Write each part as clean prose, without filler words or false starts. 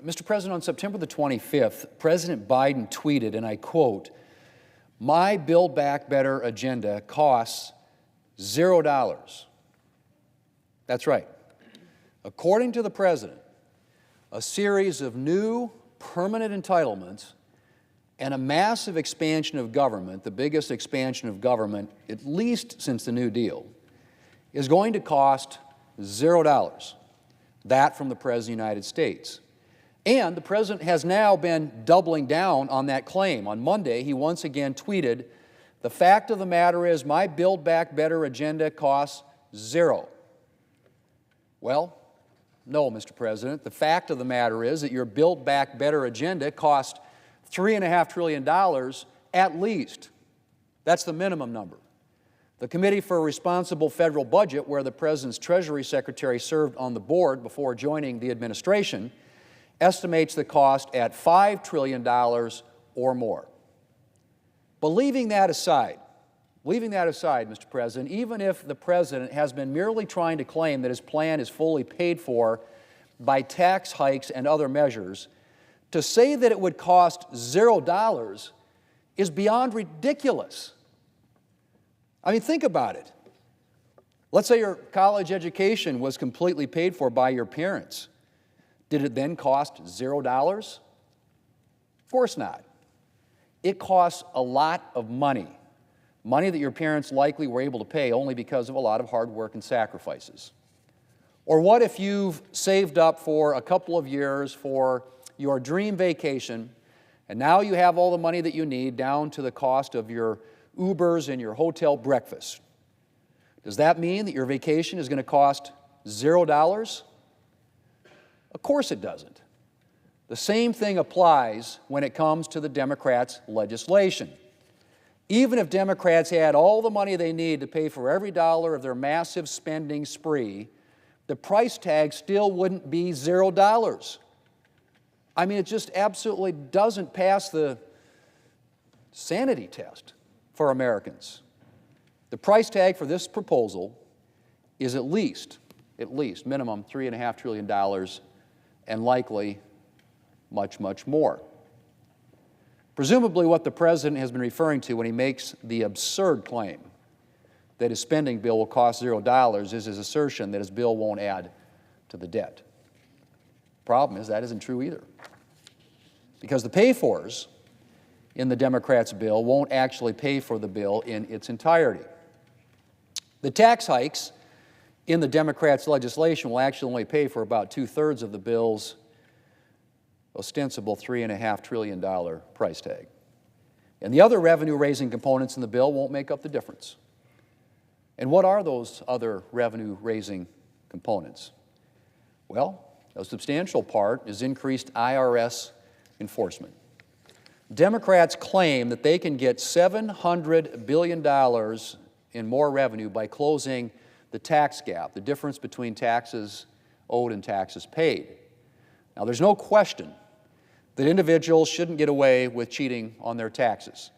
Mr. President, on September the 25th, President Biden tweeted, and I quote, "My Build Back Better agenda costs $0." That's right. According to the President, a series of new permanent entitlements and a massive expansion of government, the biggest expansion of government at least since the New Deal, is going to cost $0. That from the President of the United States. And the President has now been doubling down on that claim. On Monday, he once again tweeted, "The fact of the matter is my Build Back Better agenda costs $0." Well, no, Mr. President. The fact of the matter is that your Build Back Better agenda costs $3.5 trillion at least. That's the minimum number. The Committee for a Responsible Federal Budget, where the President's Treasury Secretary served on the board before joining the administration, estimates the cost at $5 trillion or more. But leaving that aside, Mr. President, even if the President has been merely trying to claim that his plan is fully paid for by tax hikes and other measures, to say that it would cost $0 is beyond ridiculous. I mean, think about it. Let's say your college education was completely paid for by your parents. Did it then cost $0? Of course not. It costs a lot of money that your parents likely were able to pay only because of a lot of hard work and sacrifices. Or what if you've saved up for a couple of years for your dream vacation, and now you have all the money that you need down to the cost of your Ubers and your hotel breakfast? Does that mean that your vacation is going to cost $0? Of course it doesn't. The same thing applies when it comes to the Democrats' legislation. Even if Democrats had all the money they need to pay for every dollar of their massive spending spree, the price tag still wouldn't be $0. I mean, it just absolutely doesn't pass the sanity test for Americans. The price tag for this proposal is at least minimum $3.5 trillion and likely much, much more. Presumably what the President has been referring to when he makes the absurd claim that his spending bill will cost $0 is his assertion that his bill won't add to the debt. Problem is that isn't true either, because the pay-fors in the Democrats' bill won't actually pay for the bill in its entirety. The tax hikes in the Democrats' legislation will actually only pay for about 2/3 of the bill's ostensible $3.5 trillion price tag. And the other revenue-raising components in the bill won't make up the difference. And what are those other revenue-raising components? Well, a substantial part is increased IRS enforcement. Democrats claim that they can get $700 billion in more revenue by closing the tax gap, the difference between taxes owed and taxes paid. Now, there's no question that individuals shouldn't get away with cheating on their taxes.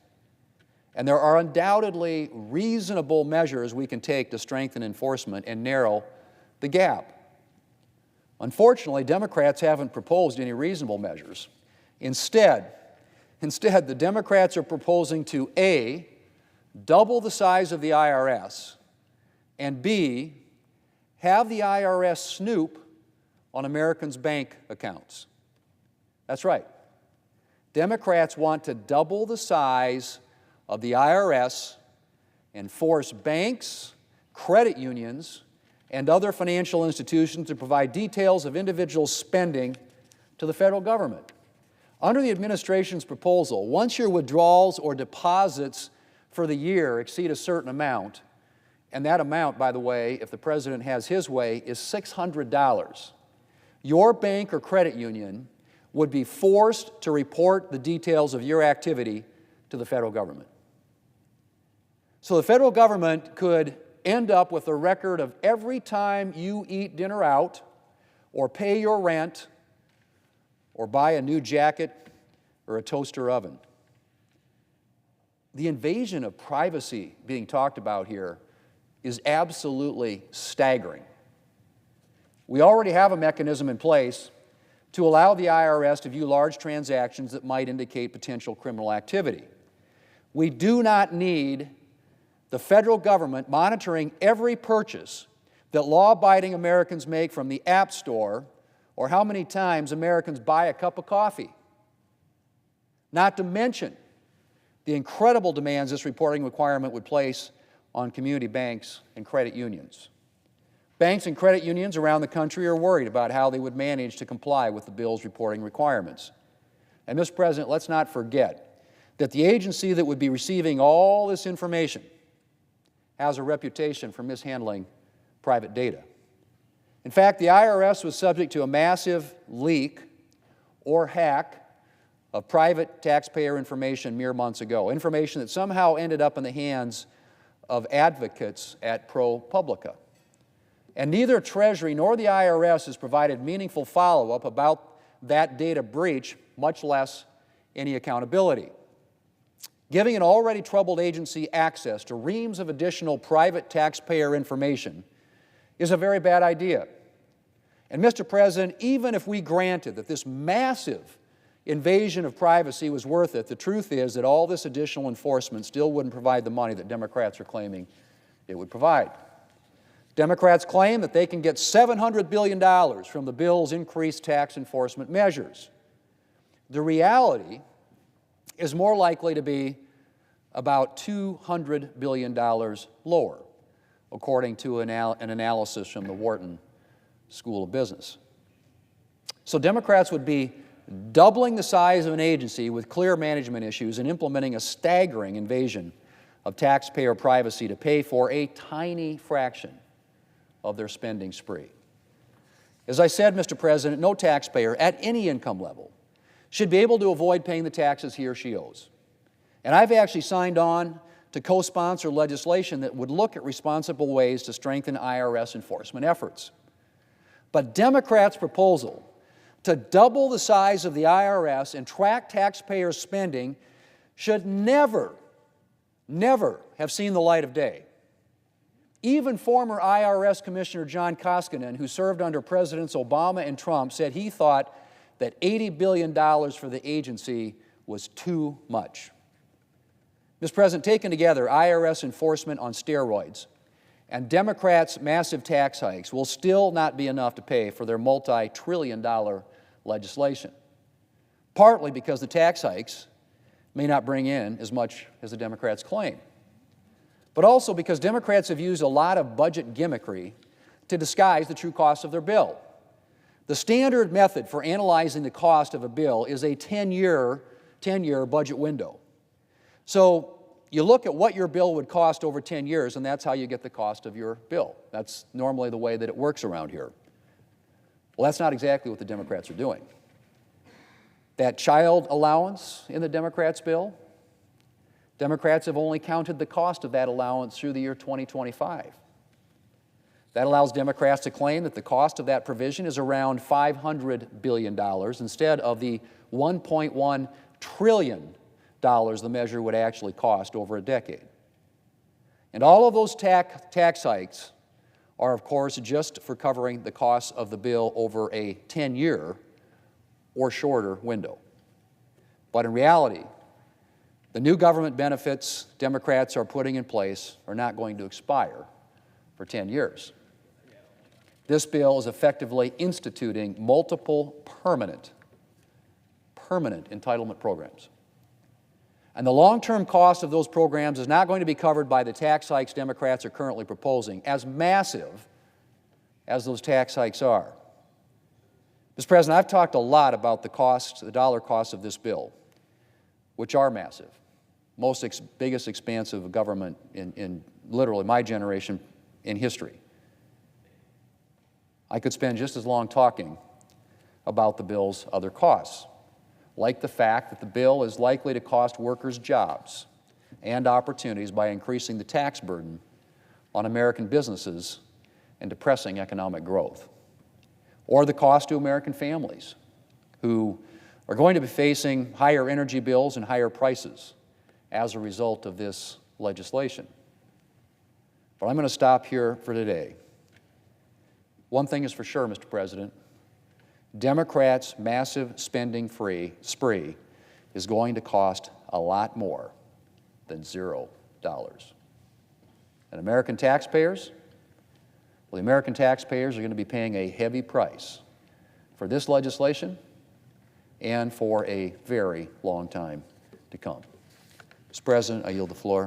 And there are undoubtedly reasonable measures we can take to strengthen enforcement and narrow the gap. Unfortunately, Democrats haven't proposed any reasonable measures. Instead, the Democrats are proposing to A, double the size of the IRS, and B, have the IRS snoop on Americans' bank accounts. That's right. Democrats want to double the size of the IRS and force banks, credit unions, and other financial institutions to provide details of individual spending to the federal government. Under the administration's proposal, once your withdrawals or deposits for the year exceed a certain amount, and that amount, by the way, if the President has his way, is $600, your bank or credit union would be forced to report the details of your activity to the federal government. So the federal government could end up with a record of every time you eat dinner out, or pay your rent, or buy a new jacket or a toaster oven. The invasion of privacy being talked about here is absolutely staggering. We already have a mechanism in place to allow the IRS to view large transactions that might indicate potential criminal activity. We do not need the federal government monitoring every purchase that law-abiding Americans make from the App Store or how many times Americans buy a cup of coffee. Not to mention the incredible demands this reporting requirement would place on community banks and credit unions. Banks and credit unions around the country are worried about how they would manage to comply with the bill's reporting requirements. And, Mr. President, let's not forget that the agency that would be receiving all this information has a reputation for mishandling private data. In fact, the IRS was subject to a massive leak or hack of private taxpayer information mere months ago, information that somehow ended up in the hands of advocates at ProPublica. And neither Treasury nor the IRS has provided meaningful follow-up about that data breach, much less any accountability. Giving an already troubled agency access to reams of additional private taxpayer information is a very bad idea. And, Mr. President, even if we granted that this massive invasion of privacy was worth it, the truth is that all this additional enforcement still wouldn't provide the money that Democrats are claiming it would provide. Democrats claim that they can get $700 billion from the bill's increased tax enforcement measures. The reality is more likely to be about $200 billion lower, according to an analysis from the Wharton School of Business. So Democrats would be doubling the size of an agency with clear management issues and implementing a staggering invasion of taxpayer privacy to pay for a tiny fraction of their spending spree. As I said, Mr. President, no taxpayer at any income level should be able to avoid paying the taxes he or she owes. And I've actually signed on to co-sponsor legislation that would look at responsible ways to strengthen IRS enforcement efforts. But Democrats' proposal to double the size of the IRS and track taxpayers' spending should never have seen the light of day. Even former IRS Commissioner John Koskinen, who served under Presidents Obama and Trump, said he thought that $80 billion for the agency was too much. Mr. President, taken together, IRS enforcement on steroids and Democrats' massive tax hikes will still not be enough to pay for their multi-trillion-dollar legislation, partly because the tax hikes may not bring in as much as the Democrats claim, but also because Democrats have used a lot of budget gimmickry to disguise the true cost of their bill. The standard method for analyzing the cost of a bill is a 10-year budget window. So you look at what your bill would cost over 10 years, and that's how you get the cost of your bill. That's normally the way that it works around here. Well, that's not exactly what the Democrats are doing. That child allowance in the Democrats' bill, Democrats have only counted the cost of that allowance through the year 2025. That allows Democrats to claim that the cost of that provision is around $500 billion instead of the $1.1 trillion the measure would actually cost over a decade. And all of those tax hikes are, of course, just for covering the costs of the bill over a 10-year or shorter window. But in reality, the new government benefits Democrats are putting in place are not going to expire for 10 years. This bill is effectively instituting multiple permanent entitlement programs. And the long-term cost of those programs is not going to be covered by the tax hikes Democrats are currently proposing, as massive as those tax hikes are. Mr. President, I've talked a lot about the dollar cost of this bill, which are massive. Biggest expansive of government in literally my generation in history. I could spend just as long talking about the bill's other costs, like the fact that the bill is likely to cost workers jobs and opportunities by increasing the tax burden on American businesses and depressing economic growth, or the cost to American families who are going to be facing higher energy bills and higher prices as a result of this legislation. But I'm going to stop here for today. One thing is for sure, Mr. President, Democrats' massive spending spree is going to cost a lot more than $0. And American taxpayers, well, the American taxpayers are going to be paying a heavy price for this legislation and for a very long time to come. Mr. President, I yield the floor.